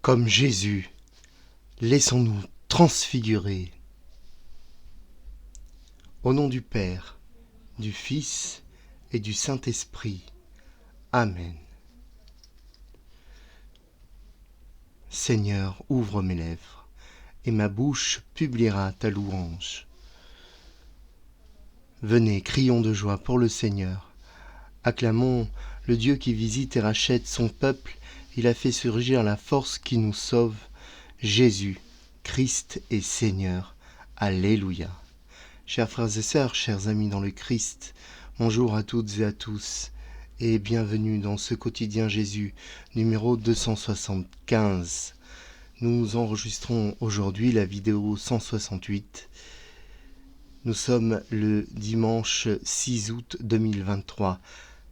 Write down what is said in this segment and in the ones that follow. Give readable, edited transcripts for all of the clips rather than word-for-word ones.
Comme Jésus, laissons-nous transfigurer. Au nom du Père, du Fils et du Saint-Esprit. Amen. Seigneur, ouvre mes lèvres, et ma bouche publiera ta louange. Venez, crions de joie pour le Seigneur. Acclamons le Dieu qui visite et rachète son peuple. Il a fait surgir la force qui nous sauve. Jésus, Christ est Seigneur. Alléluia. Chers frères et sœurs, chers amis dans le Christ, bonjour à toutes et à tous, et bienvenue dans ce quotidien Jésus, numéro 275. Nous enregistrons aujourd'hui la vidéo 168. Nous sommes le dimanche 6 août 2023,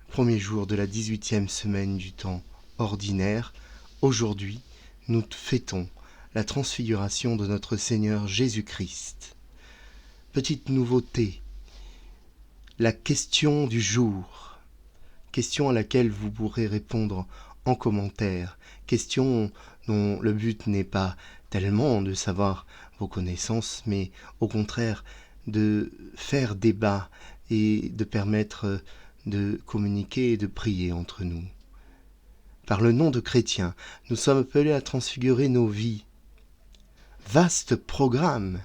premier jour de la 18e semaine du temps ordinaire. Aujourd'hui, nous fêtons la transfiguration de notre Seigneur Jésus-Christ. Petite nouveauté, la question du jour, question à laquelle vous pourrez répondre en commentaire, question dont le but n'est pas tellement de savoir vos connaissances, mais au contraire de faire débat et de permettre de communiquer et de prier entre nous. Par le nom de chrétien, nous sommes appelés à transfigurer nos vies. Vaste programme,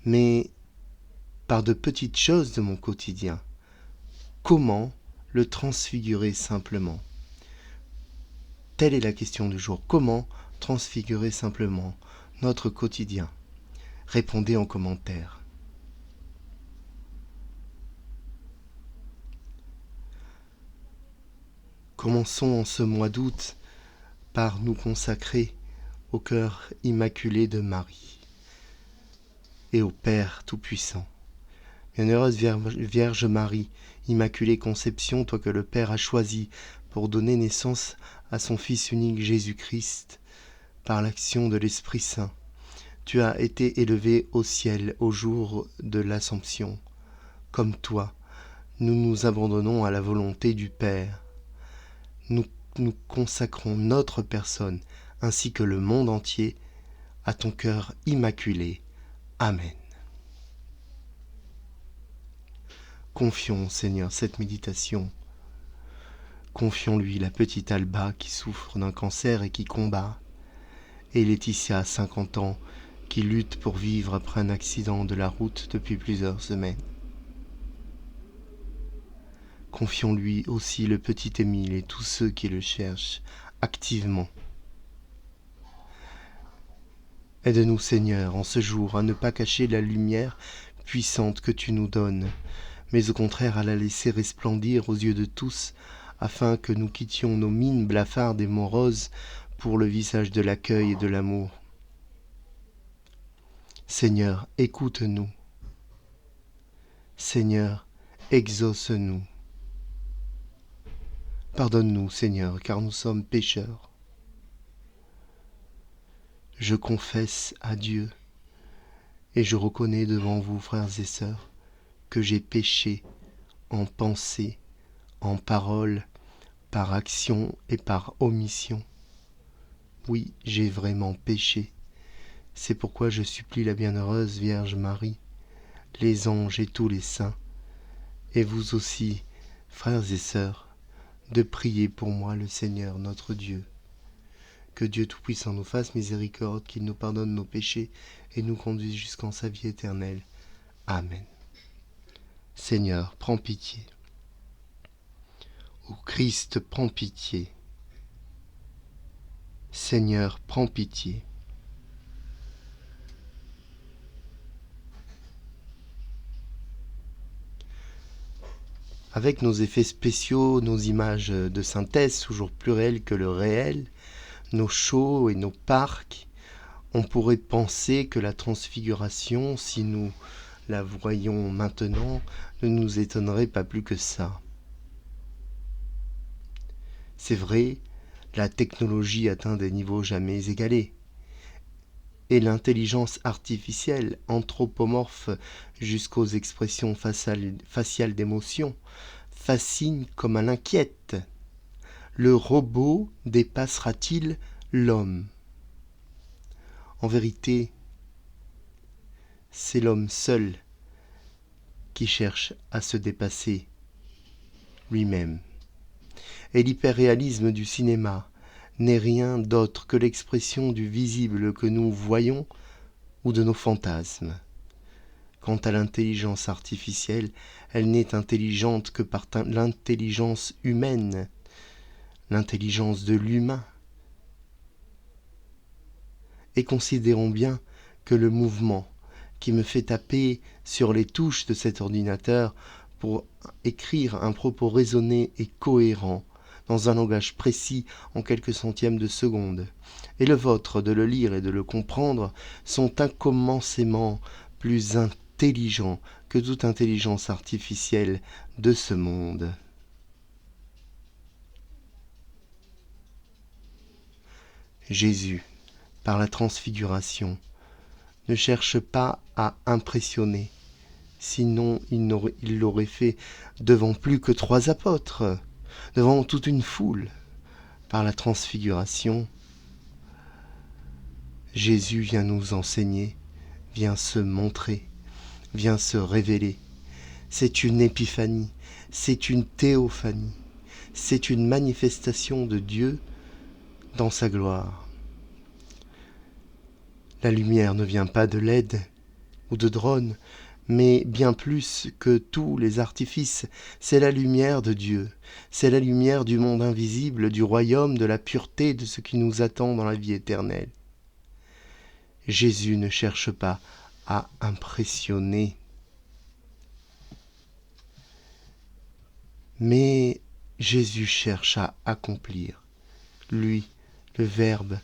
mais par de petites choses de mon quotidien. Comment le transfigurer simplement ? Telle est la question du jour. Comment transfigurer simplement notre quotidien ? Répondez en commentaire. Commençons en ce mois d'août par nous consacrer au cœur immaculé de Marie et au Père Tout-Puissant. Bienheureuse Vierge Marie, Immaculée Conception, toi que le Père a choisi pour donner naissance à son Fils unique Jésus-Christ par l'action de l'Esprit Saint. Tu as été élevée au ciel au jour de l'Assomption. Comme toi, nous nous abandonnons à la volonté du Père. Nous consacrons notre personne, ainsi que le monde entier, à ton cœur immaculé. Amen. Confions, Seigneur, cette méditation. Confions-lui la petite Alba qui souffre d'un cancer et qui combat, et Laetitia, 50 ans, qui lutte pour vivre après un accident de la route depuis plusieurs semaines. Confions-lui aussi le petit Émile et tous ceux qui le cherchent activement. Aide-nous, Seigneur, en ce jour, à ne pas cacher la lumière puissante que tu nous donnes, mais au contraire à la laisser resplendir aux yeux de tous, afin que nous quittions nos mines blafardes et moroses pour le visage de l'accueil et de l'amour. Seigneur, écoute-nous. Seigneur, exauce-nous. Pardonne-nous, Seigneur, car nous sommes pécheurs. Je confesse à Dieu, et je reconnais devant vous, frères et sœurs, que j'ai péché en pensée, en parole, par action et par omission. Oui, j'ai vraiment péché. C'est pourquoi je supplie la bienheureuse Vierge Marie, les anges et tous les saints, et vous aussi, frères et sœurs, de prier pour moi le Seigneur notre Dieu. Que Dieu Tout-Puissant nous fasse miséricorde, qu'il nous pardonne nos péchés et nous conduise jusqu'en sa vie éternelle. Amen. Seigneur, prends pitié. Ô Christ, prends pitié. Seigneur, prends pitié. Avec nos effets spéciaux, nos images de synthèse toujours plus réelles que le réel, nos shows et nos parcs, on pourrait penser que la transfiguration, si nous la voyons maintenant, ne nous étonnerait pas plus que ça. C'est vrai, la technologie atteint des niveaux jamais égalés. Et l'intelligence artificielle, anthropomorphe jusqu'aux expressions faciales d'émotion, fascine comme elle inquiète. Le robot dépassera-t-il l'homme. En vérité, c'est l'homme seul qui cherche à se dépasser lui-même. Et l'hyperréalisme du cinéma n'est rien d'autre que l'expression du visible que nous voyons ou de nos fantasmes. Quant à l'intelligence artificielle, elle n'est intelligente que par l'intelligence humaine, l'intelligence de l'humain. Et considérons bien que le mouvement qui me fait taper sur les touches de cet ordinateur pour écrire un propos raisonné et cohérent dans un langage précis en quelques centièmes de seconde, et le vôtre de le lire et de le comprendre, sont incommensément plus intelligents que toute intelligence artificielle de ce monde. Jésus, par la transfiguration, ne cherche pas à impressionner, sinon il l'aurait fait devant plus que 3 apôtres, devant toute une foule. Par la transfiguration, Jésus vient nous enseigner, vient se montrer, vient se révéler. C'est une épiphanie, c'est une théophanie, c'est une manifestation de Dieu dans sa gloire. La lumière ne vient pas de LED ou de drone, mais bien plus que tous les artifices, c'est la lumière de Dieu, c'est la lumière du monde invisible, du royaume, de la pureté, de ce qui nous attend dans la vie éternelle. Jésus ne cherche pas à impressionner, mais Jésus cherche à accomplir, lui, le Verbe,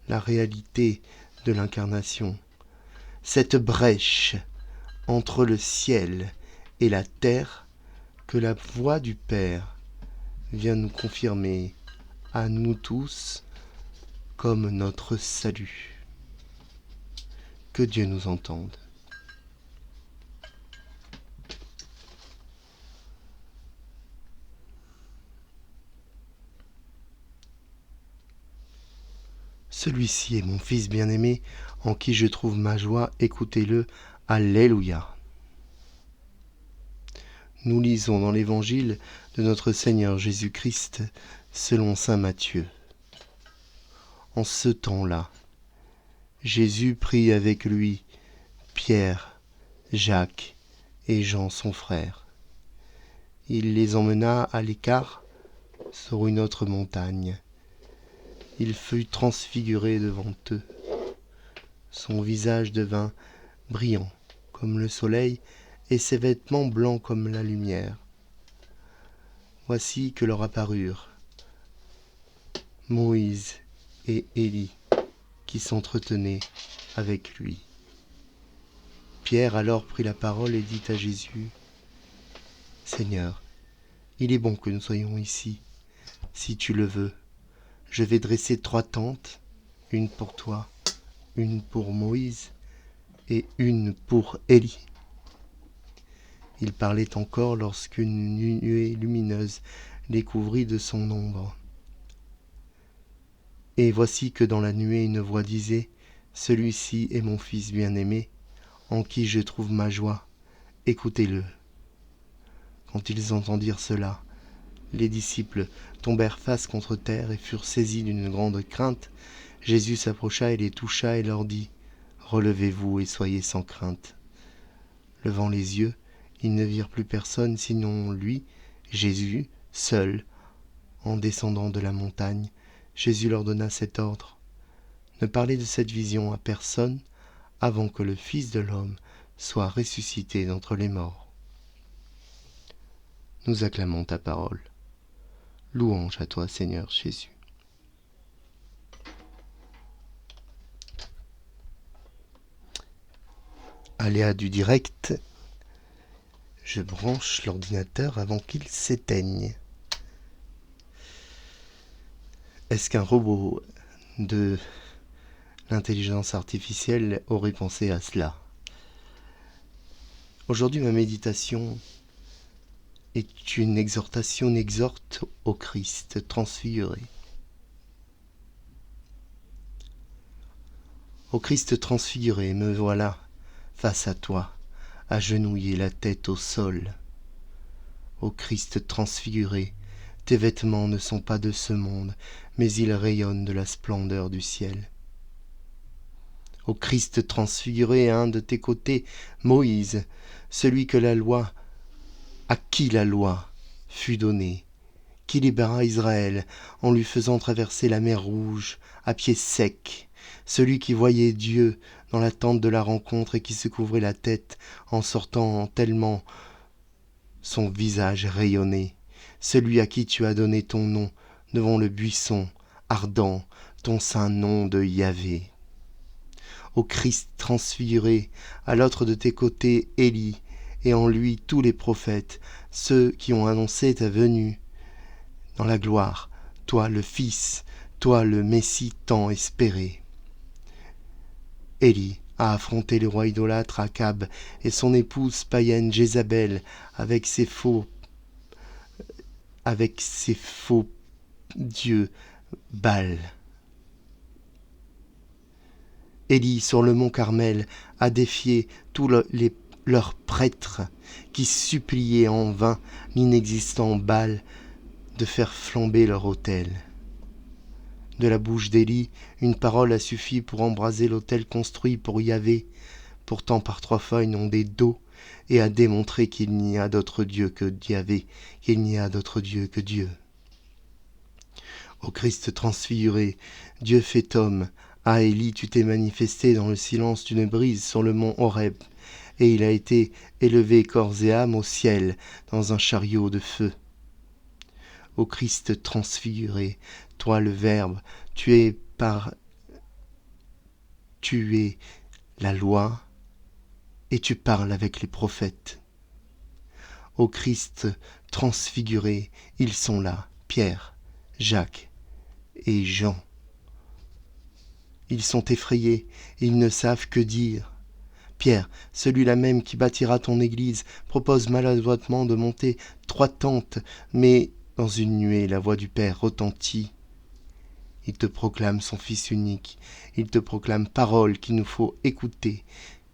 la réalité de l'incarnation, cette brèche entre le ciel et la terre que la voix du Père vient nous confirmer à nous tous comme notre salut. Que Dieu nous entende. Celui-ci est mon Fils bien-aimé, en qui je trouve ma joie, écoutez-le, Alléluia. Nous lisons dans l'Évangile de notre Seigneur Jésus-Christ, selon saint Matthieu. En ce temps-là, Jésus prit avec lui Pierre, Jacques et Jean son frère. Il les emmena à l'écart sur une autre montagne. Il fut transfiguré devant eux. Son visage devint brillant comme le soleil et ses vêtements blancs comme la lumière. Voici que leur apparurent Moïse et Élie qui s'entretenaient avec lui. Pierre alors prit la parole et dit à Jésus : « Seigneur, il est bon que nous soyons ici. Si tu le veux, je vais dresser 3 tentes, une pour toi, une pour Moïse et une pour Élie. » Il parlait encore lorsqu'une nuée lumineuse les couvrit de son ombre. Et voici que dans la nuée une voix disait : « Celui-ci est mon Fils bien-aimé, en qui je trouve ma joie, écoutez-le. » Quand ils entendirent cela, les disciples tombèrent face contre terre et furent saisis d'une grande crainte. Jésus s'approcha et les toucha et leur dit : « Relevez-vous et soyez sans crainte. » Levant les yeux, ils ne virent plus personne sinon lui, Jésus, seul. En descendant de la montagne, Jésus leur donna cet ordre : « Ne parlez de cette vision à personne avant que le Fils de l'homme soit ressuscité d'entre les morts. » Nous acclamons ta parole. Louange à toi, Seigneur Jésus. Aléa du direct, je branche l'ordinateur avant qu'il s'éteigne. Est-ce qu'un robot de l'intelligence artificielle aurait pensé à cela ? Aujourd'hui, ma méditation est une exhortation, exhorte au Christ transfiguré. Ô Christ transfiguré, me voilà, face à toi, agenouillé la tête au sol. Ô Christ transfiguré, tes vêtements ne sont pas de ce monde, mais ils rayonnent de la splendeur du ciel. Ô Christ transfiguré, un de tes côtés, Moïse, celui à qui la loi fut donnée, qui libéra Israël en lui faisant traverser la mer Rouge à pied sec, celui qui voyait Dieu dans la tente de la rencontre et qui se couvrait la tête en sortant tellement son visage rayonnait, celui à qui tu as donné ton nom devant le buisson ardent, ton saint nom de Yahvé. Ô Christ transfiguré, à l'autre de tes côtés Élie, et en lui tous les prophètes, ceux qui ont annoncé ta venue. Dans la gloire, toi le Fils, toi le Messie tant espéré. Élie a affronté le roi idolâtre Akab et son épouse païenne Jézabel avec ses faux dieux Baal. Élie, sur le mont Carmel, a défié tous leurs prêtres qui suppliaient en vain l'inexistant Baal de faire flamber leur autel. De la bouche d'Élie, une parole a suffi pour embraser l'autel construit pour Yahvé, pourtant par 3 fois inondé d'eau, et a démontré qu'il n'y a d'autre Dieu que Yahvé, qu'il n'y a d'autre Dieu que Dieu. Ô Christ transfiguré, Dieu fait homme, à Élie tu t'es manifesté dans le silence d'une brise sur le mont Horeb, et il a été élevé corps et âme au ciel dans un chariot de feu. Ô Christ transfiguré, toi le Verbe, tu es la loi, et tu parles avec les prophètes. Ô Christ transfiguré, ils sont là, Pierre, Jacques et Jean. Ils sont effrayés, ils ne savent que dire. Pierre, celui-là même qui bâtira ton église, propose maladroitement de monter 3 tentes, mais dans une nuée la voix du Père retentit. Il te proclame son Fils unique, il te proclame parole qu'il nous faut écouter,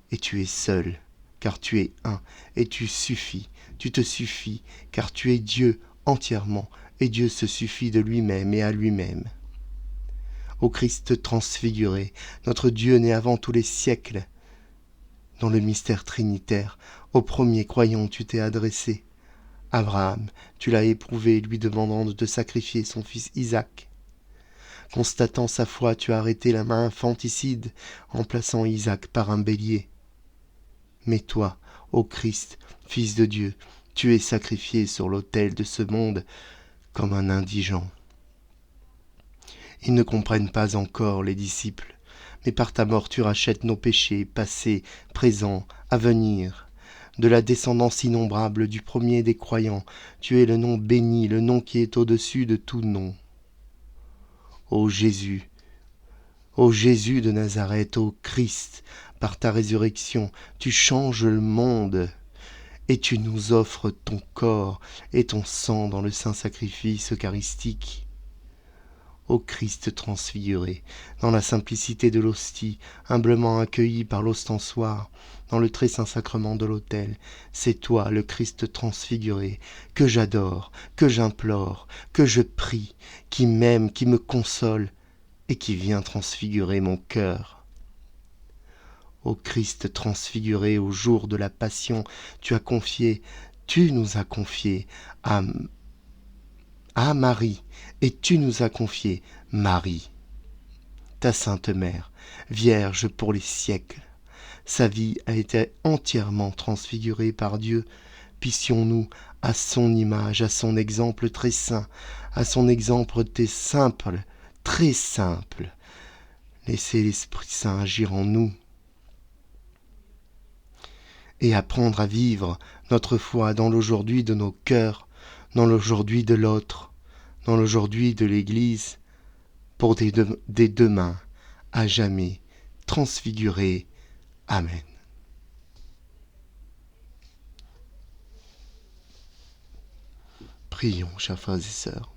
et tu es seul, car tu es un, et tu te suffis, car tu es Dieu entièrement, et Dieu se suffit de lui-même et à lui-même. Ô Christ transfiguré, notre Dieu né avant tous les siècles, dans le mystère trinitaire, au premier croyant tu t'es adressé. Abraham, tu l'as éprouvé, lui demandant de te sacrifier son fils Isaac. Constatant sa foi, tu as arrêté la main infanticide, en plaçant Isaac par un bélier. Mais toi, ô Christ, Fils de Dieu, tu es sacrifié sur l'autel de ce monde comme un indigent. Ils ne comprennent pas encore, les disciples, mais par ta mort tu rachètes nos péchés, passés, présents, à venir. De la descendance innombrable du premier des croyants, tu es le nom béni, le nom qui est au-dessus de tout nom. Ô Jésus de Nazareth, ô Christ, par ta résurrection, tu changes le monde, et tu nous offres ton corps et ton sang dans le saint sacrifice eucharistique. Ô Christ transfiguré, dans la simplicité de l'hostie, humblement accueilli par l'ostensoir, dans le très saint sacrement de l'autel, c'est toi, le Christ transfiguré, que j'adore, que j'implore, que je prie, qui m'aime, qui me console, et qui vient transfigurer mon cœur. Ô Christ transfiguré, au jour de la passion, tu nous as confié à Marie, et tu nous as confié Marie, ta sainte mère, vierge pour les siècles. Sa vie a été entièrement transfigurée par Dieu. Puissions-nous, à son image, à son exemple très saint, à son exemple très simple, laisser l'Esprit Saint agir en nous et apprendre à vivre notre foi dans l'aujourd'hui de nos cœurs, dans l'aujourd'hui de l'autre, dans l'aujourd'hui de l'Église, pour des demain à jamais transfigurés. Amen. Prions, chers frères et sœurs.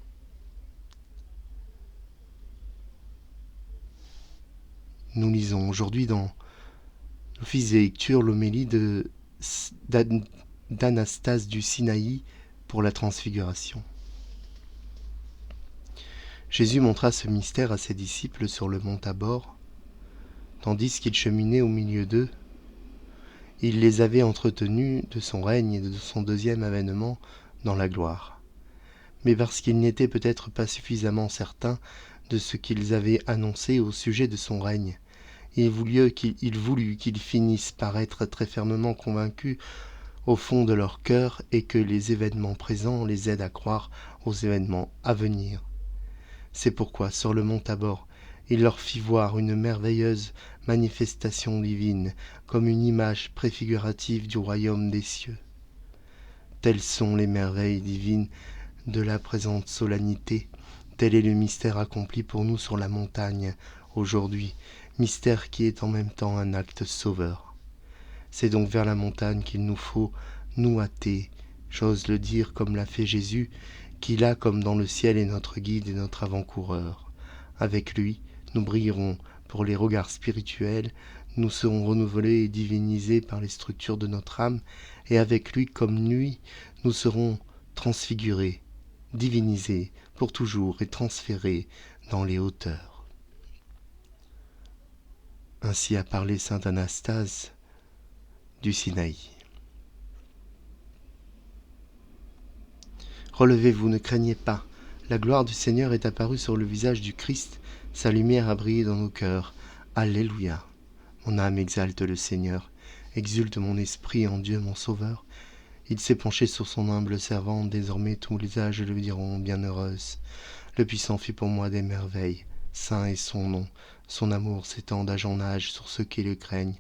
Nous lisons aujourd'hui dans l'office des lectures l'homélie d'Anastase du Sinaï pour la transfiguration. Jésus montra ce mystère à ses disciples sur le mont Tabor, tandis qu'il cheminait au milieu d'eux. Il les avait entretenus de son règne et de son deuxième avènement dans la gloire. Mais parce qu'ils n'étaient peut-être pas suffisamment certains de ce qu'ils avaient annoncé au sujet de son règne, il voulut qu'ils finissent par être très fermement convaincus au fond de leur cœur et que les événements présents les aident à croire aux événements à venir. C'est pourquoi, sur le mont Tabor, il leur fit voir une merveilleuse manifestation divine, comme une image préfigurative du royaume des cieux. Telles sont les merveilles divines de la présente solennité, tel est le mystère accompli pour nous sur la montagne, aujourd'hui, mystère qui est en même temps un acte sauveur. C'est donc vers la montagne qu'il nous faut nous hâter, j'ose le dire comme l'a fait Jésus, qui là comme dans le ciel est notre guide et notre avant-coureur. Avec lui, nous brillerons pour les regards spirituels, nous serons renouvelés et divinisés par les structures de notre âme, et avec lui comme lui, nous serons transfigurés, divinisés pour toujours et transférés dans les hauteurs. Ainsi a parlé saint Anastase du Sinaï. Relevez-vous, ne craignez pas. La gloire du Seigneur est apparue sur le visage du Christ, sa lumière a brillé dans nos cœurs. Alléluia. Mon âme exalte le Seigneur, exulte mon esprit en Dieu mon Sauveur. Il s'est penché sur son humble servante, désormais tous les âges le diront bienheureuse. Le Puissant fit pour moi des merveilles, saint est son nom. Son amour s'étend d'âge en âge sur ceux qui le craignent.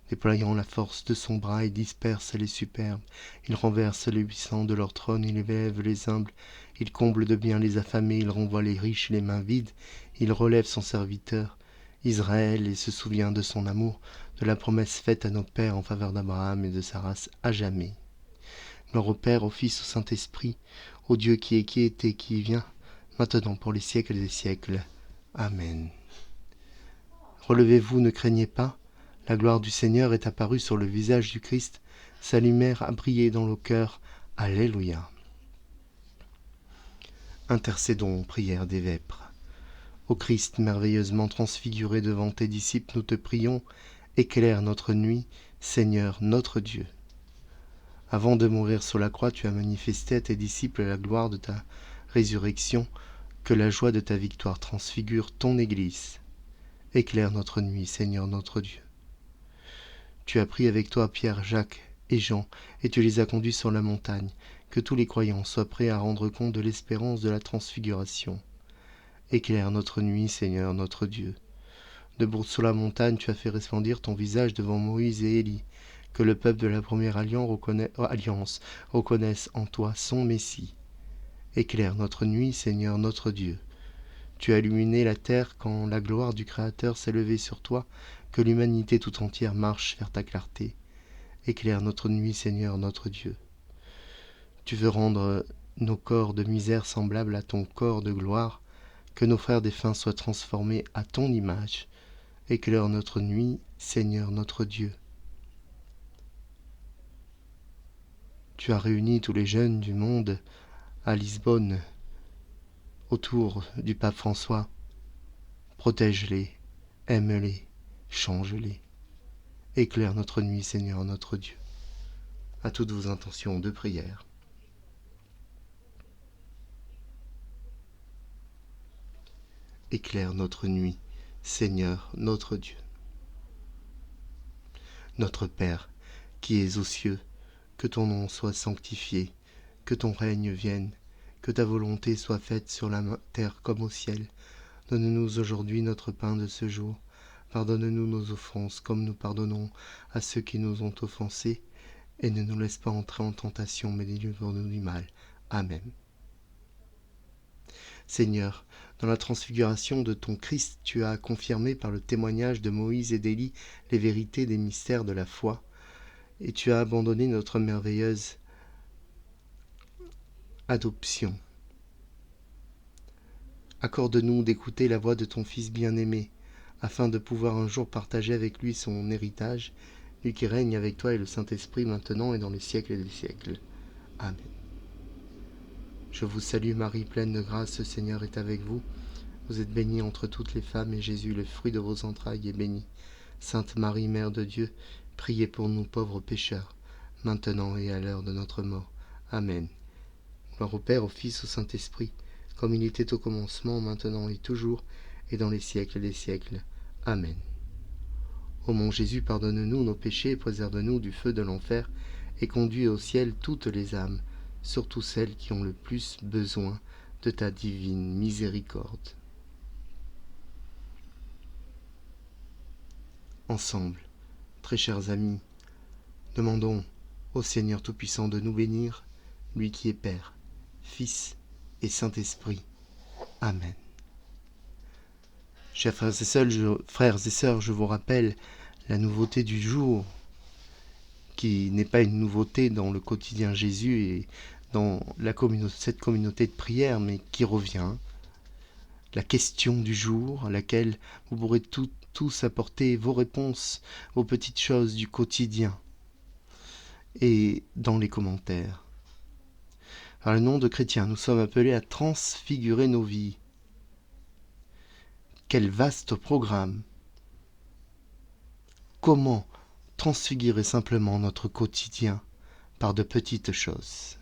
Déployant la force de son bras, il disperse les superbes. Il renverse les puissants de leur trône, il élève les humbles. Il comble de bien les affamés, il renvoie les riches les mains vides. Il relève son serviteur, Israël, et se souvient de son amour, de la promesse faite à nos pères en faveur d'Abraham et de sa race à jamais. Gloire au Père, au Fils, au Saint-Esprit, au Dieu qui est et qui vient, maintenant pour les siècles des siècles. Amen. Relevez-vous, ne craignez pas. La gloire du Seigneur est apparue sur le visage du Christ. Sa lumière a brillé dans nos cœurs. Alléluia. Intercédons, prière des vêpres. Ô Christ merveilleusement transfiguré devant tes disciples, nous te prions, éclaire notre nuit, Seigneur notre Dieu. Avant de mourir sur la croix, tu as manifesté à tes disciples la gloire de ta résurrection, que la joie de ta victoire transfigure ton Église. Éclaire notre nuit, Seigneur notre Dieu. Tu as pris avec toi Pierre, Jacques et Jean, et tu les as conduits sur la montagne, que tous les croyants soient prêts à rendre compte de l'espérance de la transfiguration. Éclaire notre nuit, Seigneur notre Dieu. Debout sur la montagne, tu as fait resplendir ton visage devant Moïse et Élie, que le peuple de la première alliance reconnaisse en toi son Messie. Éclaire notre nuit, Seigneur notre Dieu. Tu as illuminé la terre quand la gloire du Créateur s'est levée sur toi, que l'humanité tout entière marche vers ta clarté. Éclaire notre nuit, Seigneur notre Dieu. Tu veux rendre nos corps de misère semblables à ton corps de gloire, que nos frères défunts soient transformés à ton image. Éclaire notre nuit, Seigneur notre Dieu. Tu as réuni tous les jeunes du monde à Lisbonne, autour du pape François. Protège-les, aime-les, change-les. Éclaire notre nuit, Seigneur notre Dieu. À toutes vos intentions de prière. Éclaire notre nuit, Seigneur notre Dieu. Notre Père, qui es aux cieux, que ton nom soit sanctifié, que ton règne vienne, que ta volonté soit faite sur la terre comme au ciel. Donne-nous aujourd'hui notre pain de ce jour. Pardonne-nous nos offenses, comme nous pardonnons à ceux qui nous ont offensés. Et ne nous laisse pas entrer en tentation, mais délivre-nous du mal. Amen. Seigneur, dans la transfiguration de ton Christ, tu as confirmé par le témoignage de Moïse et d'Élie les vérités des mystères de la foi, et tu as abandonné notre merveilleuse adoption. Accorde-nous d'écouter la voix de ton Fils bien-aimé, afin de pouvoir un jour partager avec lui son héritage, lui qui règne avec toi et le Saint-Esprit maintenant et dans les siècles des siècles. Amen. Je vous salue Marie, pleine de grâce, le Seigneur est avec vous. Vous êtes bénie entre toutes les femmes, et Jésus, le fruit de vos entrailles, est béni. Sainte Marie, Mère de Dieu, priez pour nous pauvres pécheurs, maintenant et à l'heure de notre mort. Amen. Gloire au Père, au Fils, au Saint-Esprit, comme il était au commencement, maintenant et toujours, et dans les siècles des siècles. Amen. Ô mon Jésus, pardonne-nous nos péchés et préserve-nous du feu de l'enfer, et conduis au ciel toutes les âmes, surtout celles qui ont le plus besoin de ta divine miséricorde. Ensemble, très chers amis, demandons au Seigneur Tout-Puissant de nous bénir, lui qui est Père, Fils et Saint-Esprit. Amen. Chers frères et sœurs, je vous rappelle la nouveauté du jour, qui n'est pas une nouveauté dans le quotidien Jésus et dans cette communauté de prière, mais qui revient. La question du jour, à laquelle vous pourrez tous apporter vos réponses, vos petites choses du quotidien, et dans les commentaires. Par le nom de chrétiens, nous sommes appelés à transfigurer nos vies. Quel vaste programme! Comment transfigurer simplement notre quotidien par de petites choses?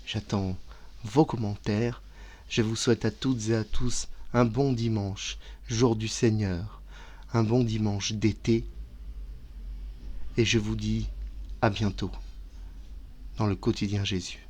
J'attends vos commentaires. Je vous souhaite à toutes et à tous un bon dimanche, jour du Seigneur, un bon dimanche d'été. Et je vous dis à bientôt dans le quotidien Jésus.